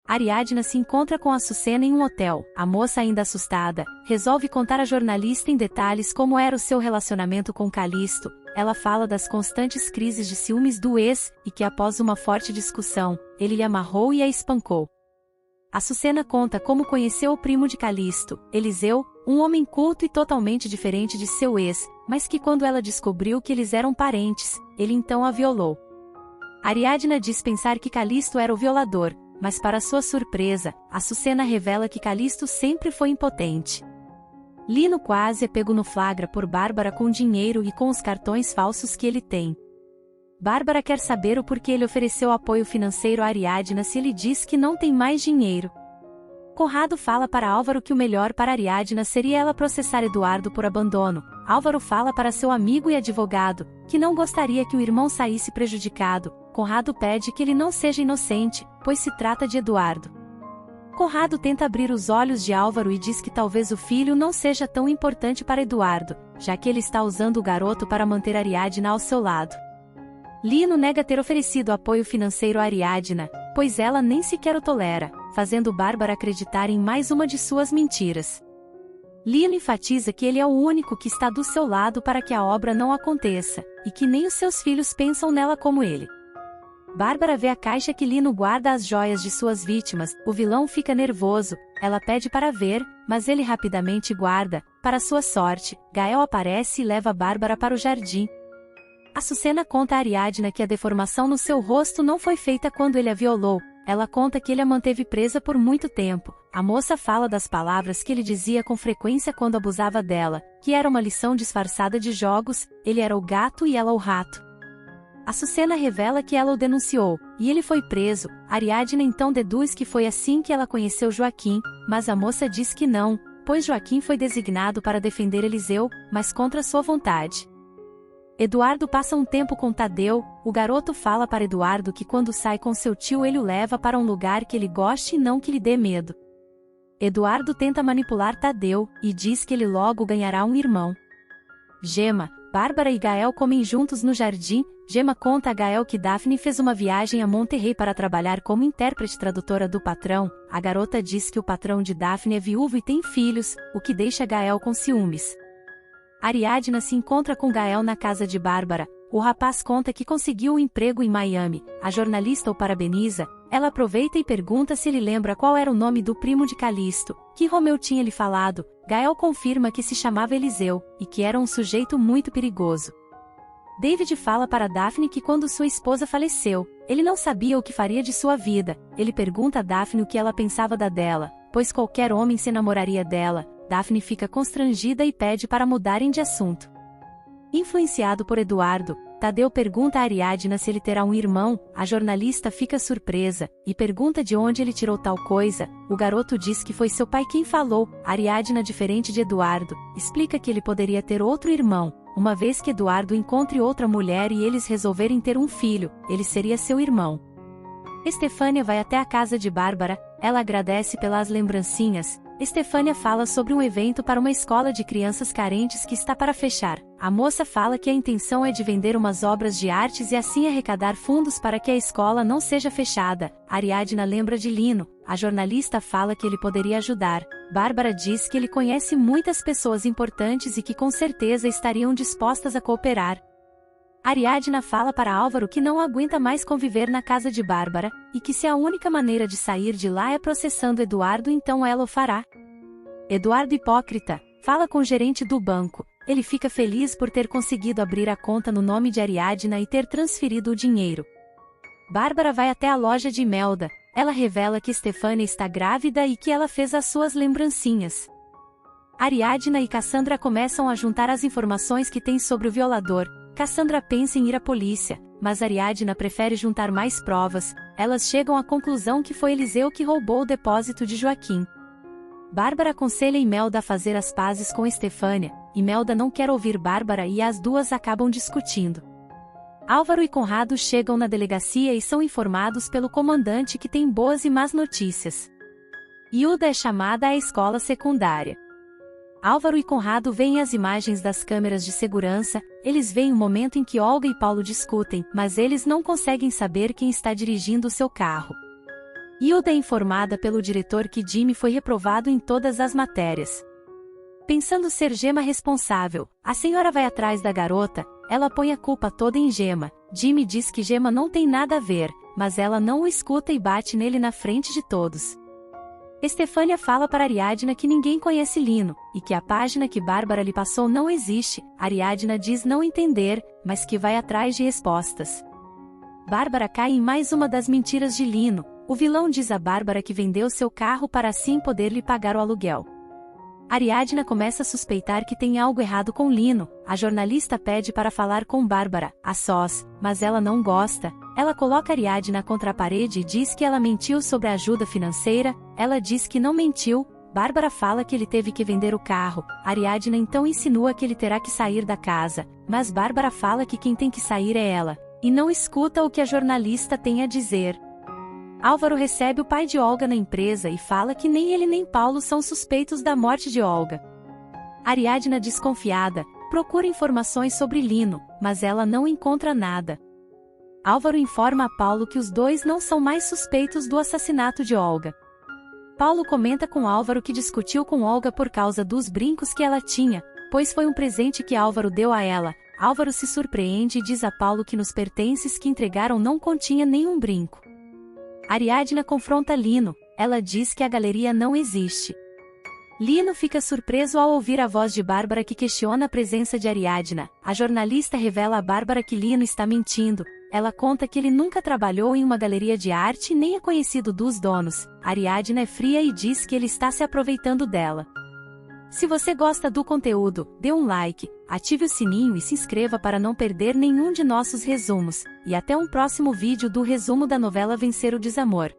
Ariadna se encontra com Açucena em um hotel. A moça, ainda assustada, resolve contar à jornalista em detalhes como era o seu relacionamento com Calisto. Ela fala das constantes crises de ciúmes do ex, e que após uma forte discussão, ele lhe amarrou e a espancou. Açucena conta como conheceu o primo de Calisto, Eliseu, um homem culto e totalmente diferente de seu ex, mas que quando ela descobriu que eles eram parentes, ele então a violou. Ariadna diz pensar que Calisto era o violador, mas para sua surpresa, Açucena revela que Calisto sempre foi impotente. Lino quase é pego no flagra por Bárbara com dinheiro e com os cartões falsos que ele tem. Bárbara quer saber o porquê ele ofereceu apoio financeiro a Ariadna se ele diz que não tem mais dinheiro. Conrado fala para Álvaro que o melhor para Ariadna seria ela processar Eduardo por abandono. Álvaro fala para seu amigo e advogado, que não gostaria que o irmão saísse prejudicado. Conrado pede que ele não seja inocente, pois se trata de Eduardo. Conrado tenta abrir os olhos de Álvaro e diz que talvez o filho não seja tão importante para Eduardo, já que ele está usando o garoto para manter Ariadna ao seu lado. Lino nega ter oferecido apoio financeiro a Ariadna, pois ela nem sequer o tolera, fazendo Bárbara acreditar em mais uma de suas mentiras. Lino enfatiza que ele é o único que está do seu lado para que a obra não aconteça, e que nem os seus filhos pensam nela como ele. Bárbara vê a caixa que Lino guarda as joias de suas vítimas, o vilão fica nervoso, ela pede para ver, mas ele rapidamente guarda. Para sua sorte, Gael aparece e leva Bárbara para o jardim. Açucena conta a Ariadna que a deformação no seu rosto não foi feita quando ele a violou, ela conta que ele a manteve presa por muito tempo. A moça fala das palavras que ele dizia com frequência quando abusava dela, que era uma lição disfarçada de jogos, ele era o gato e ela o rato. Açucena revela que ela o denunciou, e ele foi preso. Ariadna então deduz que foi assim que ela conheceu Joaquim, mas a moça diz que não, pois Joaquim foi designado para defender Eliseu, mas contra sua vontade. Eduardo passa um tempo com Tadeu, o garoto fala para Eduardo que quando sai com seu tio ele o leva para um lugar que ele goste e não que lhe dê medo. Eduardo tenta manipular Tadeu, e diz que ele logo ganhará um irmão. Gema, Bárbara e Gael comem juntos no jardim. Gema conta a Gael que Daphne fez uma viagem a Monterrey para trabalhar como intérprete tradutora do patrão. A garota diz que o patrão de Daphne é viúvo e tem filhos, o que deixa Gael com ciúmes. Ariadna se encontra com Gael na casa de Bárbara. O rapaz conta que conseguiu um emprego em Miami. A jornalista o parabeniza. Ela aproveita e pergunta se ele lembra qual era o nome do primo de Calisto, que Romeu tinha lhe falado. Gael confirma que se chamava Eliseu, e que era um sujeito muito perigoso. David fala para Daphne que quando sua esposa faleceu, ele não sabia o que faria de sua vida. Ele pergunta a Daphne o que ela pensava da dela, pois qualquer homem se enamoraria dela. Daphne fica constrangida e pede para mudarem de assunto. Influenciado por Eduardo, Tadeu pergunta a Ariadna se ele terá um irmão. A jornalista fica surpresa, e pergunta de onde ele tirou tal coisa. O garoto diz que foi seu pai quem falou. Ariadna, diferente de Eduardo, explica que ele poderia ter outro irmão. Uma vez que Eduardo encontre outra mulher e eles resolverem ter um filho, ele seria seu irmão. Estefânia vai até a casa de Bárbara, ela agradece pelas lembrancinhas. Estefânia fala sobre um evento para uma escola de crianças carentes que está para fechar. A moça fala que a intenção é de vender umas obras de artes e assim arrecadar fundos para que a escola não seja fechada. Ariadna lembra de Lino. A jornalista fala que ele poderia ajudar. Bárbara diz que ele conhece muitas pessoas importantes e que com certeza estariam dispostas a cooperar. Ariadna fala para Álvaro que não aguenta mais conviver na casa de Bárbara, e que se a única maneira de sair de lá é processando Eduardo, então ela o fará. Eduardo, hipócrita, fala com o gerente do banco. Ele fica feliz por ter conseguido abrir a conta no nome de Ariadna e ter transferido o dinheiro. Bárbara vai até a loja de Imelda. Ela revela que Estefânia está grávida e que ela fez as suas lembrancinhas. Ariadna e Cassandra começam a juntar as informações que têm sobre o violador. Cassandra pensa em ir à polícia, mas Ariadna prefere juntar mais provas. Elas chegam à conclusão que foi Eliseu que roubou o depósito de Joaquim. Bárbara aconselha Imelda a fazer as pazes com Estefânia. Imelda não quer ouvir Bárbara e as duas acabam discutindo. Álvaro e Conrado chegam na delegacia e são informados pelo comandante que tem boas e más notícias. Hilda é chamada à escola secundária. Álvaro e Conrado veem as imagens das câmeras de segurança. Eles veem o momento em que Olga e Paulo discutem, mas eles não conseguem saber quem está dirigindo o seu carro. Hilda é informada pelo diretor que Jimmy foi reprovado em todas as matérias. Pensando ser Gemma responsável, a senhora vai atrás da garota, ela põe a culpa toda em Gemma. Jimmy diz que Gemma não tem nada a ver, mas ela não o escuta e bate nele na frente de todos. Estefânia fala para Ariadna que ninguém conhece Lino, e que a página que Bárbara lhe passou não existe. Ariadna diz não entender, mas que vai atrás de respostas. Bárbara cai em mais uma das mentiras de Lino. O vilão diz a Bárbara que vendeu seu carro para assim poder lhe pagar o aluguel. Ariadna começa a suspeitar que tem algo errado com Lino. A jornalista pede para falar com Bárbara, a sós, mas ela não gosta. Ela coloca Ariadna contra a parede e diz que ela mentiu sobre a ajuda financeira. Ela diz que não mentiu. Bárbara fala que ele teve que vender o carro. Ariadna então insinua que ele terá que sair da casa, mas Bárbara fala que quem tem que sair é ela, e não escuta o que a jornalista tem a dizer. Álvaro recebe o pai de Olga na empresa e fala que nem ele nem Paulo são suspeitos da morte de Olga. Ariadna, desconfiada, procura informações sobre Lino, mas ela não encontra nada. Álvaro informa a Paulo que os dois não são mais suspeitos do assassinato de Olga. Paulo comenta com Álvaro que discutiu com Olga por causa dos brincos que ela tinha, pois foi um presente que Álvaro deu a ela. Álvaro se surpreende e diz a Paulo que nos pertences que entregaram não continha nenhum brinco. Ariadna confronta Lino, ela diz que a galeria não existe. Lino fica surpreso ao ouvir a voz de Bárbara que questiona a presença de Ariadna. A jornalista revela a Bárbara que Lino está mentindo. Ela conta que ele nunca trabalhou em uma galeria de arte e nem é conhecido dos donos. Ariadna é fria e diz que ele está se aproveitando dela. Se você gosta do conteúdo, dê um like, ative o sininho e se inscreva para não perder nenhum de nossos resumos. E até um próximo vídeo do resumo da novela Vencer o Desamor.